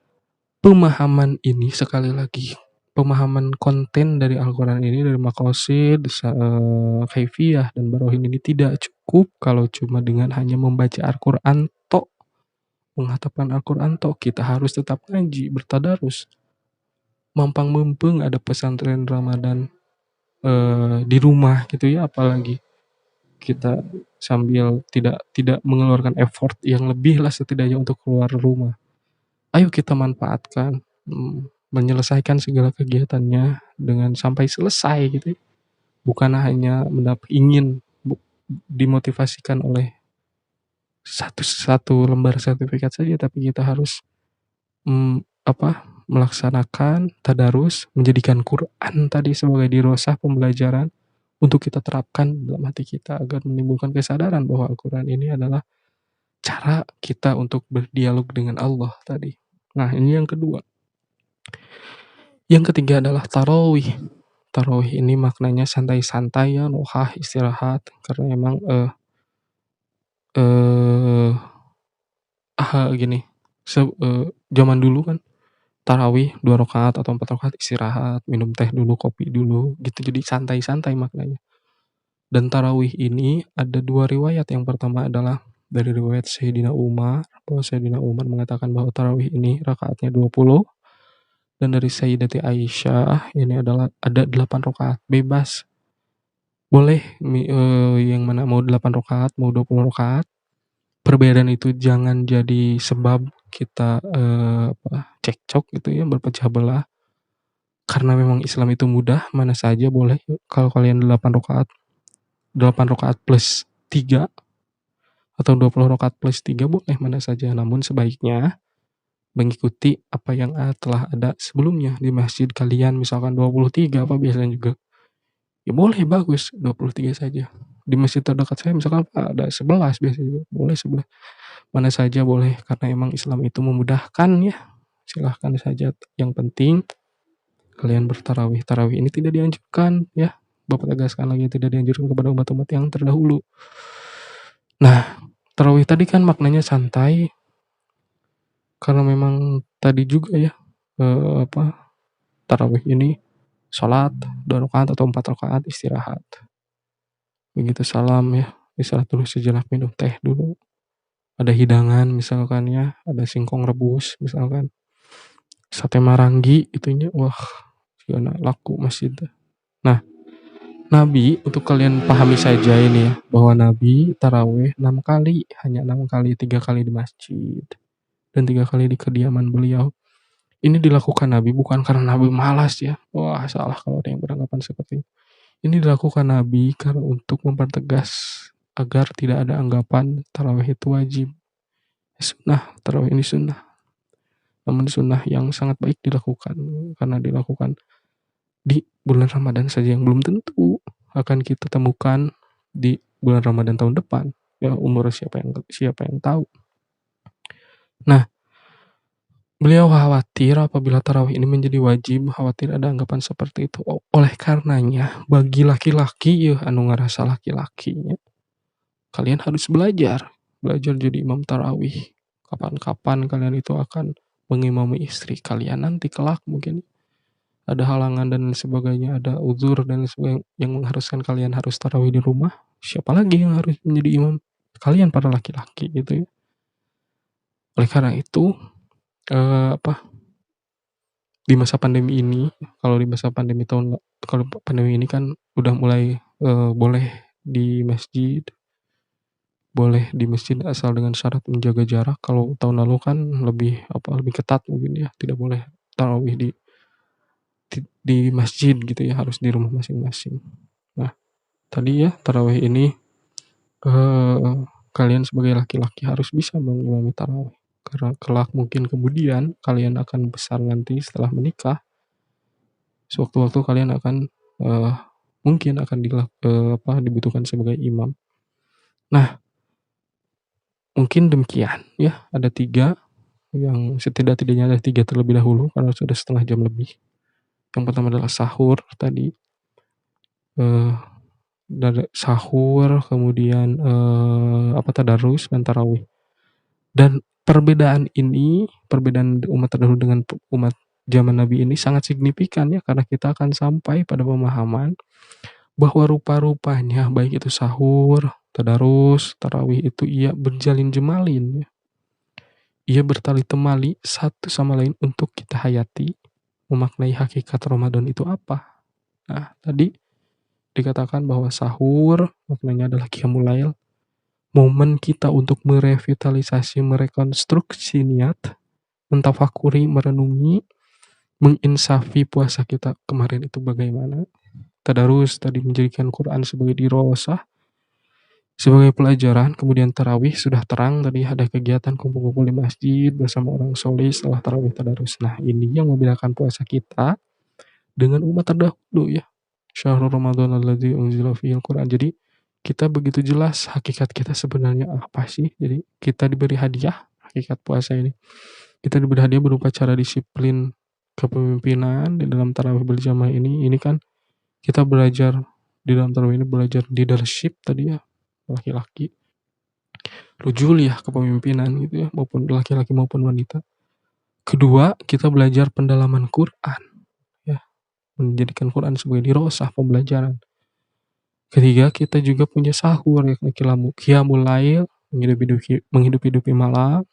pemahaman ini sekali lagi, pemahaman konten dari Al-Quran ini, dari maqasid, kaifiyah, dan barohin ini tidak cukup kalau cuma dengan hanya membaca Al-Quran tok. menghafalkan Al-Quran toh kita harus tetap ngaji, bertadarus. Mampang mempeng ada pesantren Ramadan di rumah gitu ya, apalagi kita sambil tidak tidak mengeluarkan effort yang lebih lah setidaknya untuk keluar rumah. Ayo kita manfaatkan, menyelesaikan segala kegiatannya dengan sampai selesai gitu ya. Bukan hanya ingin dimotivasikan oleh satu lembar sertifikat saja, tapi kita harus melaksanakan tadarus, menjadikan Quran tadi sebagai dirosah pembelajaran untuk kita terapkan dalam hati kita agar menimbulkan kesadaran bahwa Al-Quran ini adalah cara kita untuk berdialog dengan Allah tadi. Nah, ini yang kedua. Yang ketiga adalah tarawih. Tarawih ini maknanya santai-santai ya, nuhah, istirahat, karena emang gini. Zaman dulu kan tarawih 2 rakaat atau 4 rakaat istirahat, minum teh dulu, kopi dulu, gitu. Jadi santai-santai maknanya. Dan tarawih ini ada 2 riwayat. Yang pertama adalah dari riwayat Sayyidina Umar, bahwa Sayyidina Umar mengatakan bahwa tarawih ini rakaatnya 20. Dan dari Sayyidati Aisyah ini adalah ada 8 rakaat, bebas. Boleh yang mana mau 8 rakaat, mau 20 rakaat. Perbedaan itu jangan jadi sebab kita cekcok gitu ya, berpecah belah. Karena memang Islam itu mudah, mana saja boleh. Kalau kalian 8 rakaat plus 3 atau 20 rakaat plus 3 boleh mana saja. Namun sebaiknya mengikuti apa yang telah ada sebelumnya di masjid kalian, misalkan 23 apa biasanya juga. Ya boleh, bagus 23 saja. Di masjid terdekat saya misalkan ada 11 biasanya juga. Boleh 11. Mana saja boleh, karena emang Islam itu memudahkan ya. Silahkan saja. Yang penting kalian bertarawih. Tarawih ini tidak dianjurkan ya. Bapak tegaskan lagi, tidak dianjurkan kepada umat-umat yang terdahulu. Nah, tarawih tadi kan maknanya santai. Karena memang tadi juga ya tarawih ini sholat 2 rakaat atau 4 rakaat istirahat. Begitu salam ya, istirahat dulu sejenak, minum teh dulu. Ada hidangan misalkan ya, ada singkong rebus misalkan. Sate marangi itunya, wah, gimana laku masjid. Nah, Nabi, untuk kalian pahami saja ini ya, bahwa Nabi tarawih 6 kali, hanya 6 kali, 3 kali di masjid dan 3 kali di kediaman beliau. Ini dilakukan Nabi bukan karena Nabi malas ya. Wah, salah kalau ada yang beranggapan seperti itu. Ini dilakukan Nabi karena untuk mempertegas agar tidak ada anggapan tarawih itu wajib. Sunnah, tarawih ini sunnah. Namun sunnah yang sangat baik dilakukan, karena dilakukan di bulan Ramadan saja yang belum tentu akan kita temukan di bulan Ramadan tahun depan. Ya, umur siapa yang tahu. Nah, beliau khawatir apabila tarawih ini menjadi wajib, khawatir ada anggapan seperti itu. Oleh karenanya, bagi laki-laki ya, anu ngerasa laki-lakinya, kalian harus belajar jadi imam tarawih. Kapan-kapan kalian itu akan mengimami istri kalian nanti kelak, mungkin ada halangan dan sebagainya, ada uzur dan sebagainya yang mengharuskan kalian harus tarawih di rumah. Siapa lagi yang harus menjadi imam? Kalian para laki-laki gitu ya. Oleh karena itu di masa pandemi ini, kalau pandemi ini kan udah mulai boleh di masjid asal dengan syarat menjaga jarak. Kalau tahun lalu kan lebih ketat mungkin ya, tidak boleh tarawih di masjid gitu ya, harus di rumah masing-masing. Nah, tadi ya tarawih ini kalian sebagai laki-laki harus bisa mengimami tarawih. Karena kelak mungkin kemudian kalian akan besar nanti setelah menikah. Sewaktu-waktu kalian akan mungkin akan dibutuhkan sebagai imam. Nah, mungkin demikian ya. Ada 3 yang setidaknya ada 3 terlebih dahulu karena sudah setengah jam lebih. Yang pertama adalah sahur tadi. Dari sahur, kemudian tadarus dan tarawih. Dan perbedaan umat terdahulu dengan umat zaman Nabi ini sangat signifikan ya, karena kita akan sampai pada pemahaman bahwa rupa-rupanya baik itu sahur, tadarus, tarawih itu ia berjalin jemalin ya. ia bertali temali satu sama lain untuk kita hayati, memaknai hakikat Ramadan itu apa. Nah, tadi dikatakan bahwa sahur maknanya adalah qiyamul lail, momen kita untuk merevitalisasi, merekonstruksi niat, mentafakuri, merenungi, menginsafi puasa kita kemarin itu bagaimana. Tadarus tadi menjadikan Quran sebagai dirosah, sebagai pelajaran, kemudian tarawih sudah terang tadi ada kegiatan kumpul-kumpul di masjid bersama orang soleh setelah tarawih tadarus. Nah ini yang membedakan puasa kita dengan umat terdahulu ya. Syahrul Ramadan alladzi unzila fihil Quran. Jadi kita begitu jelas hakikat kita sebenarnya apa sih. Jadi kita diberi hadiah hakikat puasa ini. Kita diberi hadiah berupa cara disiplin kepemimpinan di dalam tarawih berjamaah ini. Ini kan kita belajar di dalam tarawih ini belajar leadership tadi ya, laki-laki, rujuliah kepemimpinan gitu ya, maupun laki-laki maupun wanita. Kedua, kita belajar pendalaman Quran ya, menjadikan Quran sebagai dirosah pembelajaran. Ketiga, kita juga punya sahur yakni qiyamul lail, menghidup-hidupi malam,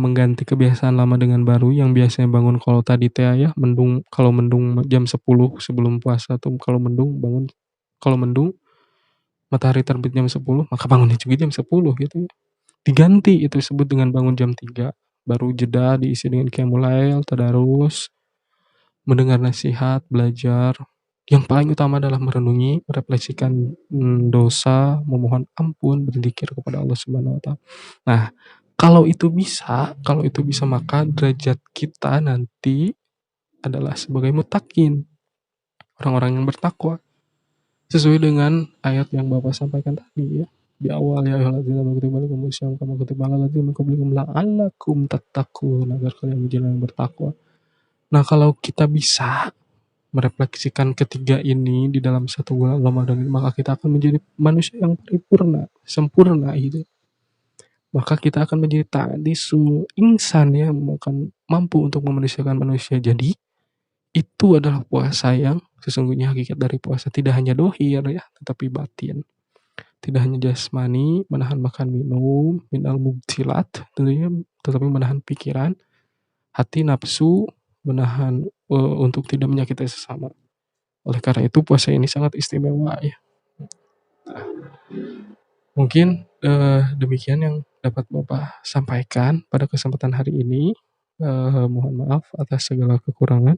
mengganti kebiasaan lama dengan baru yang biasanya bangun kalau tadi teh ya, kalau mendung jam 10 sebelum puasa tuh, kalau mendung matahari terbit jam 10, maka bangunnya juga jam 10 gitu ya. Diganti itu disebut dengan bangun jam 3. Baru jeda diisi dengan qiyamul lail, tadarus, mendengar nasihat, belajar. Yang paling utama adalah merenungi, merefleksikan dosa, memohon ampun, berzikir kepada Allah Subhanahu wa taala. Nah, kalau itu bisa maka derajat kita nanti adalah sebagai muttaqin, orang-orang yang bertakwa. Sesuai dengan ayat yang Bapak sampaikan tadi ya. Di awal ya ayyuhalladzina amanu kutiba alaikumus syiyam kama kutiba alal ladzina min qablikum la'allakum tattaqun, agar kalian menjadi orang yang bertakwa. Nah, kalau kita bisa merefleksikan ketiga ini di dalam satu bulan Ramadan ini, maka kita akan menjadi manusia yang paripurna, sempurna gitu. Maka kita akan menjadi ta'disu insan ya, akan mampu untuk memanusiakan manusia. Jadi itu adalah puasa yang sesungguhnya hakikat dari puasa tidak hanya dohir ya, tetapi batin. Tidak hanya jasmani, menahan makan minum, minal mubtilat tentunya, tetapi menahan pikiran, hati, nafsu, menahan untuk tidak menyakiti sesama. Oleh karena itu puasa ini sangat istimewa ya. Mungkin demikian yang dapat Bapak sampaikan pada kesempatan hari ini. Mohon maaf atas segala kekurangan.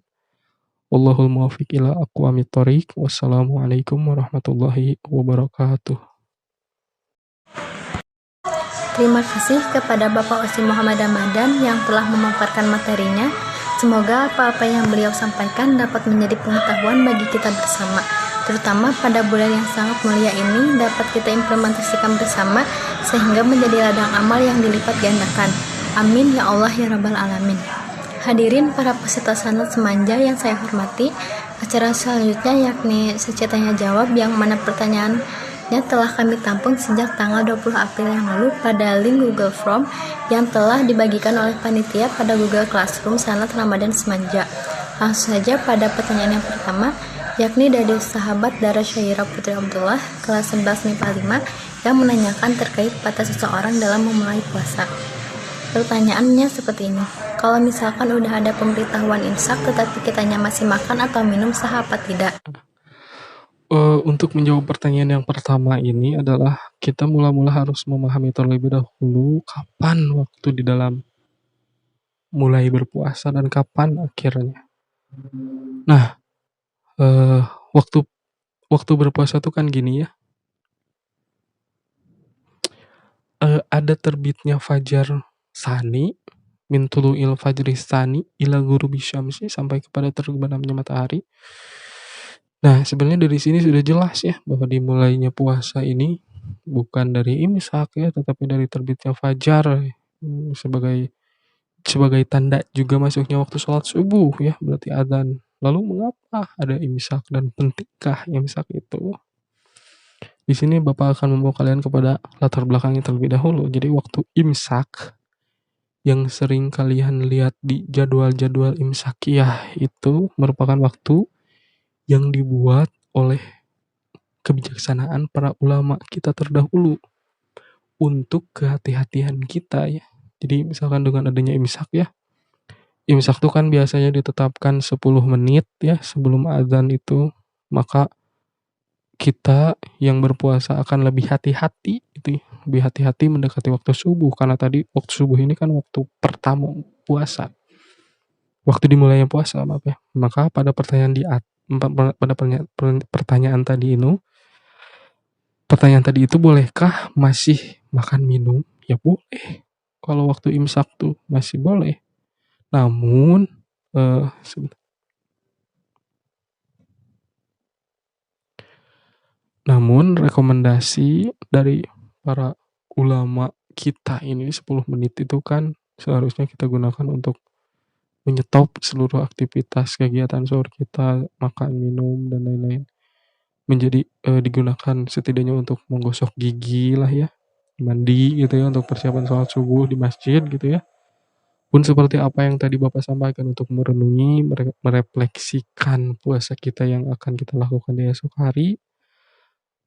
Wallahul muwaffiq ila aqwamit thoriq. Wassalamualaikum warahmatullahi wabarakatuh. Terima kasih kepada Bapak Osi Muhammad Ramadan yang telah memaparkan materinya. Semoga apa-apa yang beliau sampaikan dapat menjadi pengetahuan bagi kita bersama, terutama pada bulan yang sangat mulia ini dapat kita implementasikan bersama sehingga menjadi ladang amal yang dilipat gandakan. Amin ya Allah ya Rabbal Alamin. Hadirin para peserta sanad semanja yang saya hormati, acara selanjutnya yakni sesi tanya jawab yang mana pertanyaannya telah kami tampung sejak tanggal 20 April yang lalu pada link Google Form yang telah dibagikan oleh panitia pada Google Classroom Sanad Ramadan Semanja. Langsung saja pada pertanyaan yang pertama, yakni dari sahabat Dara Syaira Putri Abdullah kelas 11 MIPA 5 yang menanyakan terkait batas seseorang dalam memulai puasa. Pertanyaannya seperti ini, kalau misalkan udah ada pemberitahuan imsak tetapi kitanya masih makan atau minum sah apa tidak? Untuk menjawab pertanyaan yang pertama ini adalah kita mula-mula harus memahami terlebih dahulu kapan waktu di dalam mulai berpuasa dan kapan akhirnya. Nah, waktu berpuasa tuh kan gini ya. Ada terbitnya fajar sani, min tulu'il fajri sani ila ghurubi syamsi, sampai kepada terbenamnya matahari. Nah, sebenarnya dari sini sudah jelas ya bahwa dimulainya puasa ini bukan dari imsak ya, tetapi dari terbitnya fajar sebagai tanda juga masuknya waktu sholat subuh ya, berarti adzan. Lalu mengapa ada imsak dan pentingkah imsak itu? Di sini Bapak akan membawa kalian kepada latar belakangnya terlebih dahulu. Jadi waktu imsak yang sering kalian lihat di jadwal-jadwal imsakiyah itu merupakan waktu yang dibuat oleh kebijaksanaan para ulama kita terdahulu untuk kehati-hatian kita ya. Jadi misalkan dengan adanya imsak ya, imsak tuh kan biasanya ditetapkan 10 menit ya sebelum adzan itu, maka kita yang berpuasa akan lebih hati-hati gitu ya, lebih hati-hati mendekati waktu subuh karena tadi waktu subuh ini kan waktu pertama puasa, waktu dimulainya puasa maaf ya. Maka pada pertanyaan pada pertanyaan tadi itu, pertanyaan tadi itu bolehkah masih makan minum? Ya boleh. Kalau waktu imsak tuh masih boleh. Namun eh sebentar. Namun rekomendasi dari para ulama kita ini 10 menit itu kan seharusnya kita gunakan untuk menyetop seluruh aktivitas kegiatan sahur kita, makan, minum, dan lain-lain. Menjadi digunakan setidaknya untuk menggosok gigi lah ya, mandi gitu ya untuk persiapan sholat subuh di masjid gitu ya. Pun seperti apa yang tadi Bapak sampaikan untuk merenungi, merefleksikan puasa kita yang akan kita lakukan di esok hari.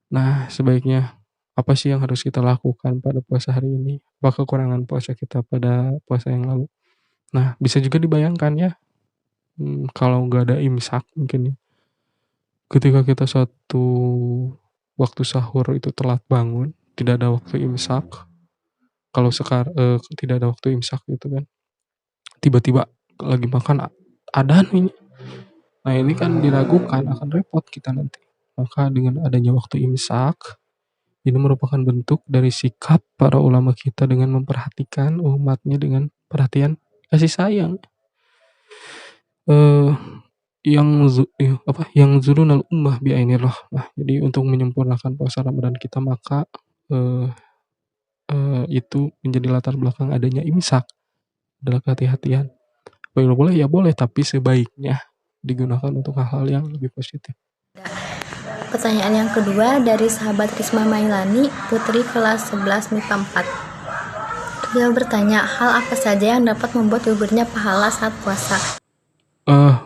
Nah, sebaiknya apa sih yang harus kita lakukan pada puasa hari ini? Apa kekurangan puasa kita pada puasa yang lalu? Nah, bisa juga dibayangkan ya, kalau nggak ada imsak mungkin ya, ketika kita satu waktu sahur itu telat bangun, tidak ada waktu imsak, kalau tidak ada waktu imsak gitu kan, tiba-tiba lagi makan adzan ini. Nah, ini kan diragukan, akan repot kita nanti. Maka dengan adanya waktu imsak, ini merupakan bentuk dari sikap para ulama kita dengan memperhatikan umatnya dengan perhatian kasih sayang. Eh yang zulunal ummah biainir rahmah. Jadi untuk menyempurnakan puasa Ramadan kita maka eh, itu menjadi latar belakang adanya imsak adalah kehati-hatian. Kalau boleh ya boleh, tapi sebaiknya digunakan untuk hal-hal yang lebih positif. Pertanyaan yang kedua dari sahabat Risma Mailani, putri kelas 11 MIPA 4. Dia bertanya, hal apa saja yang dapat membuat gugurnya pahala saat puasa?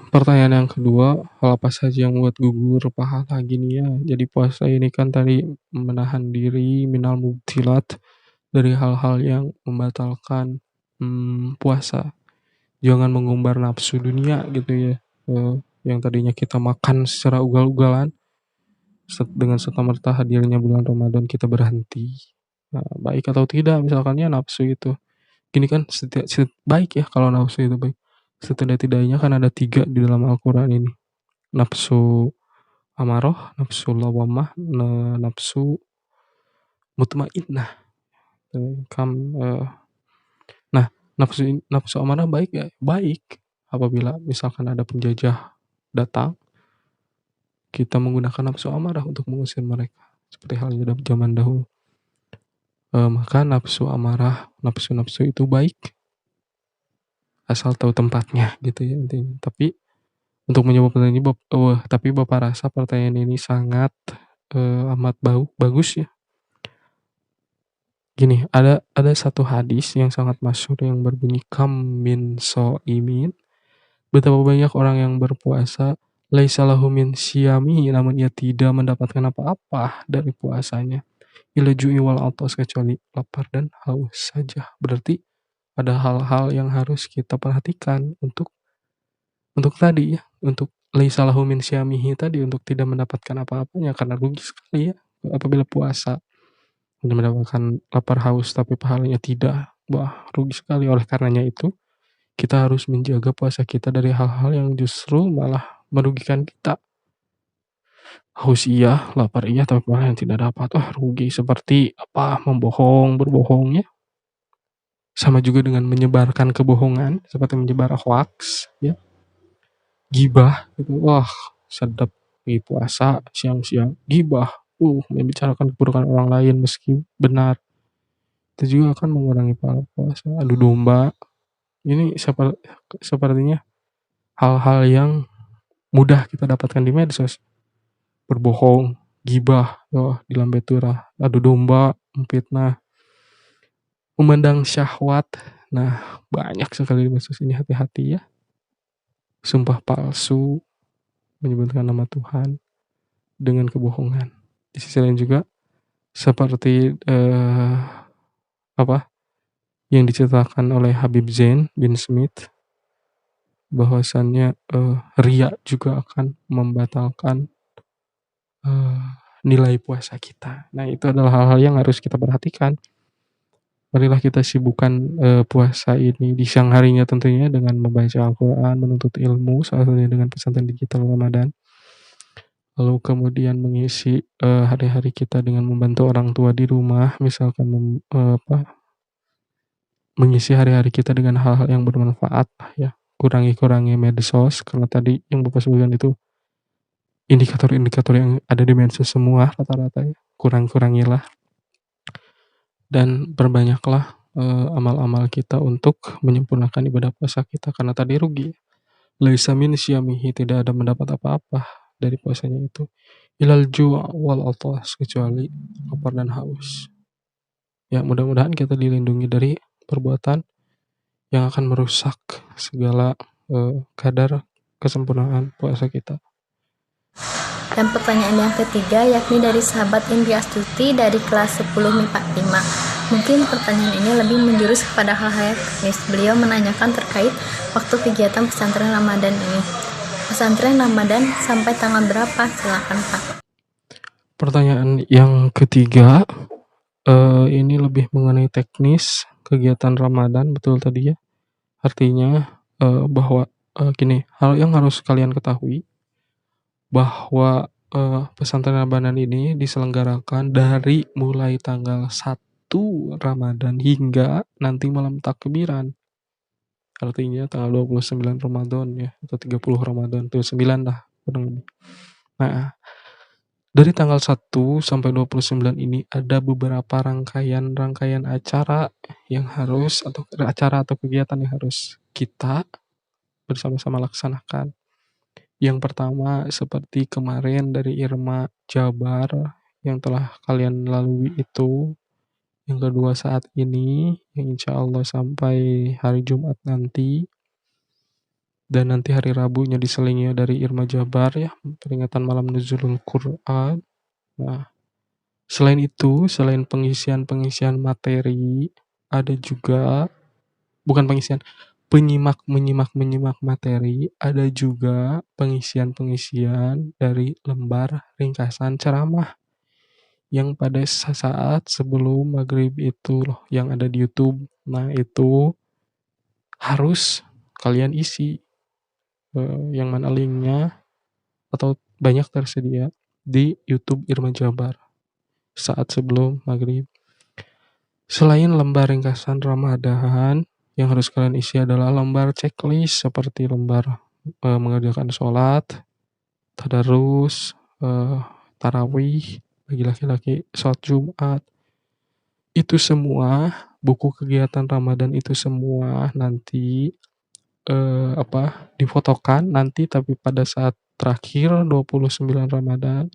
Pertanyaan yang kedua, hal apa saja yang membuat gugur pahala gini ya? Jadi puasa ini kan tadi menahan diri minal mubtilat, dari hal-hal yang membatalkan puasa. Jangan mengumbar nafsu dunia gitu ya. Yang tadinya kita makan secara ugal-ugalan, dengan serta-merta hadirnya bulan Ramadan kita berhenti. Nah, baik atau tidak misalkannya nafsu itu. Gini kan baik ya kalau nafsu itu baik. Setidak-tidaknya kan ada 3 di dalam Al-Quran ini. Nafsu amarah, nafsu lawamah, nafsu mutmainnah. Nah, nafsu amarah baik ya? Baik. Apabila misalkan ada penjajah datang, kita menggunakan nafsu amarah untuk mengusir mereka. Seperti halnya dalam zaman dahulu. Maka nafsu amarah, nafsu-nafsu itu baik. Asal tahu tempatnya gitu ya intinya. Tapi untuk menjawab pertanyaan ini, tapi Bapak rasa pertanyaan ini sangat amat bagus ya. Gini, ada satu hadis yang sangat masyhur yang berbunyi kam min imin. Betapa banyak orang yang berpuasa laisa lahu min siyami, namun ia tidak mendapatkan apa-apa dari puasanya. Ila ju'i wal atas, kecuali lapar dan haus saja. Berarti ada hal-hal yang harus kita perhatikan untuk tadi ya, untuk laisa lahu min siyamihi tadi, untuk tidak mendapatkan apa-apanya karena rugi sekali ya apabila puasa mendapatkan lapar haus tapi pahalanya tidak. Wah, rugi sekali. Oleh karenanya itu kita harus menjaga puasa kita dari hal-hal yang justru malah merugikan kita. Haus iya, lapar iya, tapi malah yang tidak dapat, wah rugi. Seperti apa, berbohong ya. Sama juga dengan menyebarkan kebohongan, seperti menyebar hoax ya. Gibah gitu, wah sedap di puasa siang-siang. Gibah, membicarakan keburukan orang lain meski benar. Itu juga akan mengurangi pahala puasa. Adu domba, ini sepertinya hal-hal yang mudah kita dapatkan di medsos. Berbohong, gibah, dilambe turah, adu domba, memfitnah, memandang syahwat. Nah, banyak sekali di medsos ini, hati-hati ya. Sumpah palsu, menyebutkan nama Tuhan dengan kebohongan. Di sisi lain juga seperti yang diceritakan oleh Habib Zain bin Smith bahwasannya riya juga akan membatalkan eh, nilai puasa kita. Nah, itu adalah hal-hal yang harus kita perhatikan. Marilah kita sibukkan puasa ini di siang harinya tentunya dengan membaca Al-Quran, menuntut ilmu, salah satunya dengan pesantren digital Ramadan. Lalu kemudian mengisi hari-hari kita dengan membantu orang tua di rumah, misalkan mengisi hari-hari kita dengan hal-hal yang bermanfaat ya. Kurangi medsos karena tadi yang Bapak sebutkan itu indikator-indikator yang ada di medsos semua rata-rata ya. Kurangilah dan perbanyaklah amal-amal kita untuk menyempurnakan ibadah puasa kita karena tadi rugi. Laisa min syamihi, tidak ada mendapat apa-apa dari puasanya itu. Ilal ju' wal atas, kecuali lapar dan haus. Ya, mudah-mudahan kita dilindungi dari perbuatan yang akan merusak segala kadar kesempurnaan puasa kita. Dan pertanyaan yang ketiga yakni dari sahabat Indri Astuti dari kelas 10 MIPA 5. Mungkin pertanyaan ini lebih menjurus kepada hal-hal teknis. Beliau menanyakan terkait waktu kegiatan pesantren Ramadan ini. Pesantren Ramadan sampai tanggal berapa? Silakan Pak. Pertanyaan yang ketiga ini lebih mengenai teknis kegiatan Ramadan, betul tadi ya. Artinya bahwa gini, hal yang harus kalian ketahui bahwa pesantren Ramadan ini diselenggarakan dari mulai tanggal 1 Ramadan hingga nanti malam takbiran. Artinya tanggal 29 Ramadan ya, atau 30 Ramadan, tuh 9 lah kurang lebih. Nah, dari tanggal 1 sampai 29 ini ada beberapa rangkaian acara yang harus atau kegiatan yang harus kita bersama-sama laksanakan. Yang pertama seperti kemarin dari Irma Jabar yang telah kalian lalui itu. Yang kedua saat ini yang insya Allah sampai hari Jumat nanti. Dan nanti hari Rabunya diselingi dari Irma Jabar ya, peringatan malam Nuzulul Quran. Nah, selain itu, selain pengisian materi, ada juga bukan pengisian, menyimak materi, ada juga pengisian dari lembar ringkasan ceramah yang pada saat sebelum maghrib itu loh, yang ada di YouTube. Nah, itu harus kalian isi, yang mana linknya atau banyak tersedia di YouTube Irma Jabar saat sebelum maghrib. Selain lembar ringkasan Ramadan, yang harus kalian isi adalah lembar checklist seperti lembar mengerjakan sholat, tadarus, tarawih, bagi laki-laki sholat Jumat. Itu semua, buku kegiatan Ramadan itu semua nanti difotokan nanti, tapi pada saat terakhir 29 Ramadan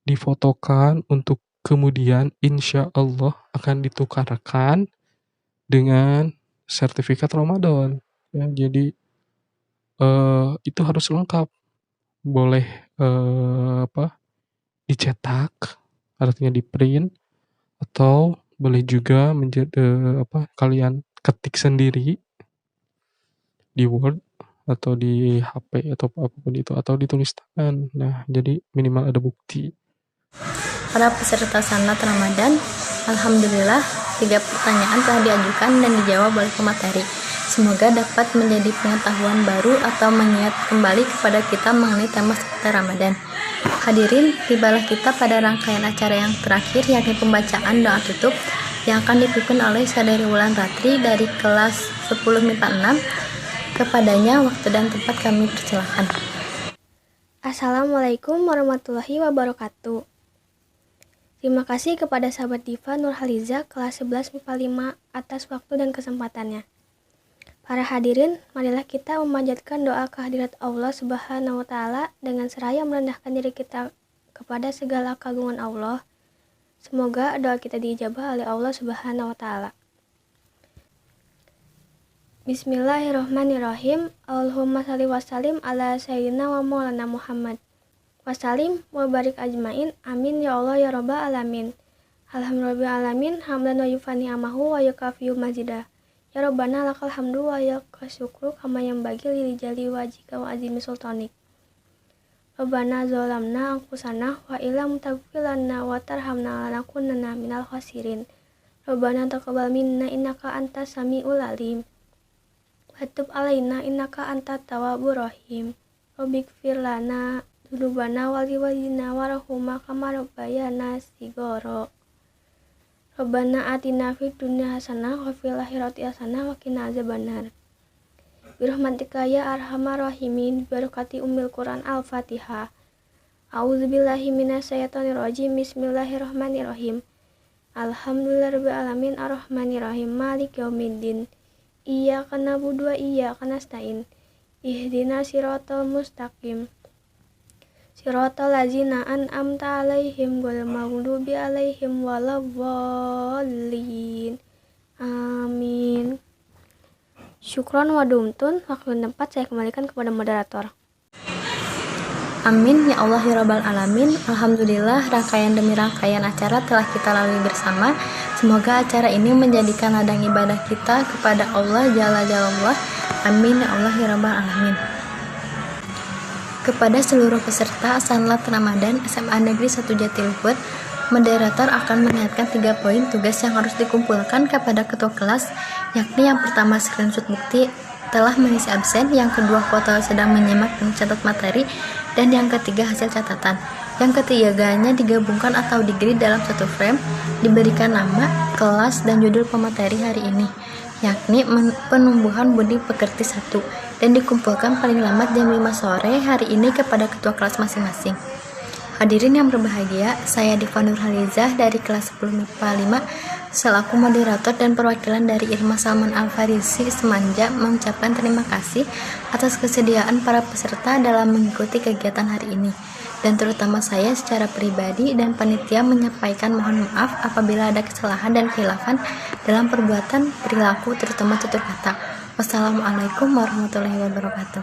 difotokan untuk kemudian insya Allah akan ditukarkan dengan sertifikat Ramadan ya. Jadi itu harus lengkap, boleh dicetak, artinya di print, atau boleh juga menjadi kalian ketik sendiri di Word atau di HP atau apapun itu, atau ditulis tangan. Nah, jadi minimal ada bukti. Para peserta sanat Ramadan, alhamdulillah 3 pertanyaan telah diajukan dan dijawab oleh pemateri. Semoga dapat menjadi pengetahuan baru atau mengingat kembali kepada kita mengenai tema seputar Ramadan. Hadirin, tibalah kita pada rangkaian acara yang terakhir, yakni pembacaan doa tutup yang akan dipimpin oleh Saudari Wulan Ratri dari kelas 10 MIPA 6. Kepadanya waktu dan tempat kami persilakan. Assalamualaikum warahmatullahi wabarakatuh. Terima kasih kepada sahabat Diva Nurhaliza kelas 11 MIPA 5 atas waktu dan kesempatannya. Para hadirin, marilah kita memanjatkan doa kehadirat Allah Subhanahu wa Ta'ala dengan seraya merendahkan diri kita kepada segala keagungan Allah. Semoga doa kita diijabah oleh Allah Subhanahu wa Ta'ala. Bismillahirrahmanirrahim. Allahumma shalli wa sallim ala sayyidina wa maulana Muhammad. Wasalim wa barik ajmain. Amin ya Allah ya rabbal alamin. Alhamdulillah alamin. Hamdan wa yufani amahu wa yukafiyu mazidah. Ya Rabbana lakal hamdu wa lakal syukru kama yang bagi lili jali wajika wa azimi sultanik. Rabbana zolamna angkusana wa ilam tagfirlana wa tarhamna lanakunanna minal khasirin. Rabbana taqabbal minna innaka antas samiul alim. Wa tub alaina innaka antat tawwabur rahim. Rabbighfir lana dzunubana wa liwalidina warhamhuma kama rabbayana shighara. Rabbana atina fid dunya hasanah wa fil akhirati hasanah wa qina azabannar. Birahmatika ya arhamar rahimin barakati ummil Quran al-Fatihah. A'udzubillahi minasyaitonir rajim. Bismillahirrahmanirrahim. Alhamdulillahirabbil alamin arrahmanirrahim maliki yaumiddin. Iyyaka na'budu wa iyyaka nasta'in. Ihdinas siratal mustaqim. Siratal ladzina an'amta 'alaihim ghairil maghdubi 'alaihim waladdallin. Amin. Syukron wa dumtun. Waktu dan tempat saya kembalikan kepada moderator. Amin ya Allah ya Rabbal Alamin. Alhamdulillah, rangkaian demi rangkaian acara telah kita lalui bersama. Semoga acara ini menjadikan ladang ibadah kita kepada Allah Jalla Jalallah. Amin ya Allah ya Rabbal Alamin. Kepada seluruh peserta Sanlat Ramadan SMA Negeri 1 Jatiluhur, moderator akan mengingatkan 3 poin tugas yang harus dikumpulkan kepada ketua kelas, yakni yang pertama screenshot bukti telah mengisi absen, yang kedua foto sedang menyimak dan mencatat materi, dan yang ketiga hasil catatan. Yang ketiganya digabungkan atau di-grid dalam satu frame, diberikan nama, kelas, dan judul pemateri hari ini, yakni penumbuhan budi pekerti 1, dan dikumpulkan paling lambat jam 5 sore hari ini kepada ketua kelas masing-masing. Hadirin yang berbahagia, saya Diva Nurhalizah dari kelas 10 MIPA 5 selaku moderator dan perwakilan dari Irma Salman Al-Farisi Semanja mengucapkan terima kasih atas kesediaan para peserta dalam mengikuti kegiatan hari ini, dan terutama saya secara pribadi dan panitia menyampaikan mohon maaf apabila ada kesalahan dan khilafan dalam perbuatan, perilaku, terutama tutur kata. Wassalamualaikum warahmatullahi wabarakatuh.